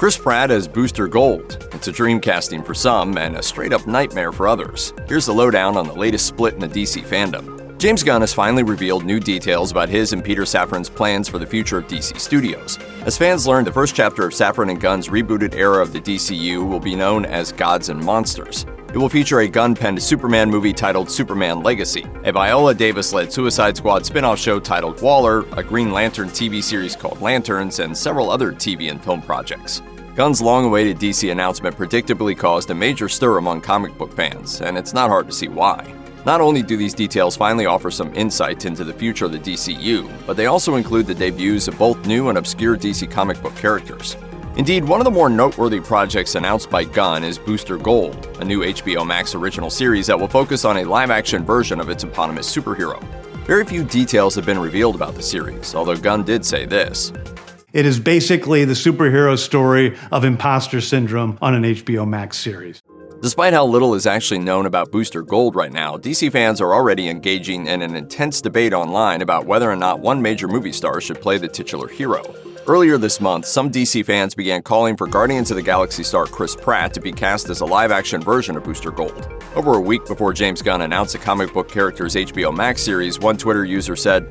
Chris Pratt as Booster Gold. It's a dream casting for some and a straight-up nightmare for others. Here's the lowdown on the latest split in the DC fandom. James Gunn has finally revealed new details about his and Peter Safran's plans for the future of DC Studios. As fans learn, the first chapter of Safran and Gunn's rebooted era of the DCU will be known as Gods and Monsters. It will feature a Gunn-penned Superman movie titled Superman Legacy, a Viola Davis-led Suicide Squad spin-off show titled Waller, a Green Lantern TV series called Lanterns, and several other TV and film projects. Gunn's long-awaited DC announcement predictably caused a major stir among comic book fans, and it's not hard to see why. Not only do these details finally offer some insight into the future of the DCU, but they also include the debuts of both new and obscure DC comic book characters. Indeed, one of the more noteworthy projects announced by Gunn is Booster Gold, a new HBO Max original series that will focus on a live-action version of its eponymous superhero. Very few details have been revealed about the series, although Gunn did say this. It is basically the superhero story of imposter syndrome on an HBO Max series. Despite how little is actually known about Booster Gold right now, DC fans are already engaging in an intense debate online about whether or not one major movie star should play the titular hero. Earlier this month, some DC fans began calling for Guardians of the Galaxy star Chris Pratt to be cast as a live-action version of Booster Gold. Over a week before James Gunn announced the comic book character's HBO Max series, one Twitter user said,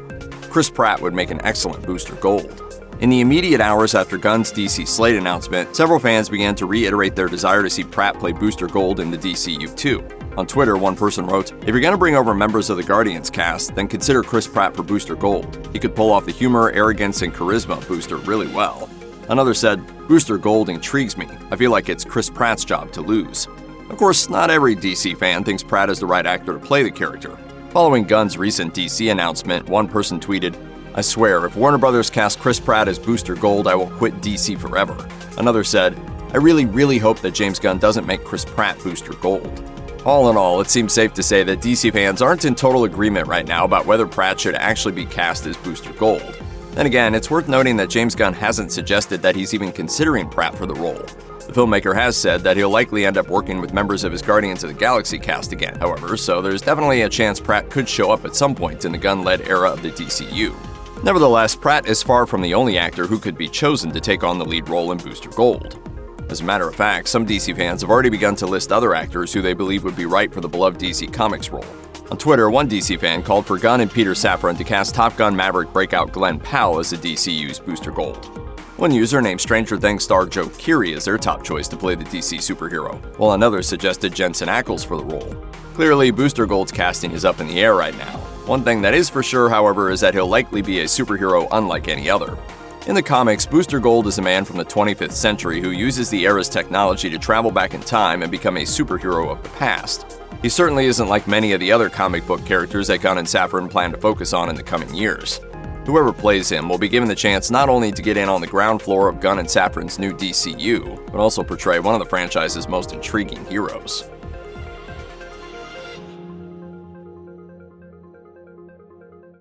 "Chris Pratt would make an excellent Booster Gold." In the immediate hours after Gunn's DC slate announcement, several fans began to reiterate their desire to see Pratt play Booster Gold in the DCU too. On Twitter, one person wrote, "If you're going to bring over members of the Guardians cast, then consider Chris Pratt for Booster Gold. He could pull off the humor, arrogance, and charisma of Booster really well." Another said, "Booster Gold intrigues me. I feel like it's Chris Pratt's job to lose." Of course, not every DC fan thinks Pratt is the right actor to play the character. Following Gunn's recent DC announcement, one person tweeted, "I swear, if Warner Brothers casts Chris Pratt as Booster Gold, I will quit DC forever." Another said, "I really hope that James Gunn doesn't make Chris Pratt Booster Gold." All in all, it seems safe to say that DC fans aren't in total agreement right now about whether Pratt should actually be cast as Booster Gold. Then again, it's worth noting that James Gunn hasn't suggested that he's even considering Pratt for the role. The filmmaker has said that he'll likely end up working with members of his Guardians of the Galaxy cast again, however, so there's definitely a chance Pratt could show up at some point in the Gunn-led era of the DCU. Nevertheless, Pratt is far from the only actor who could be chosen to take on the lead role in Booster Gold. As a matter of fact, some DC fans have already begun to list other actors who they believe would be right for the beloved DC Comics role. On Twitter, one DC fan called for Gunn and Peter Safran to cast Top Gun Maverick breakout Glenn Powell as the DCU's Booster Gold. One user named Stranger Things star Joe Keery as their top choice to play the DC superhero, while another suggested Jensen Ackles for the role. Clearly, Booster Gold's casting is up in the air right now. One thing that is for sure, however, is that he'll likely be a superhero unlike any other. In the comics, Booster Gold is a man from the 25th century who uses the era's technology to travel back in time and become a superhero of the past. He certainly isn't like many of the other comic book characters that Gunn and Safran plan to focus on in the coming years. Whoever plays him will be given the chance not only to get in on the ground floor of Gunn and Safran's new DCU, but also portray one of the franchise's most intriguing heroes.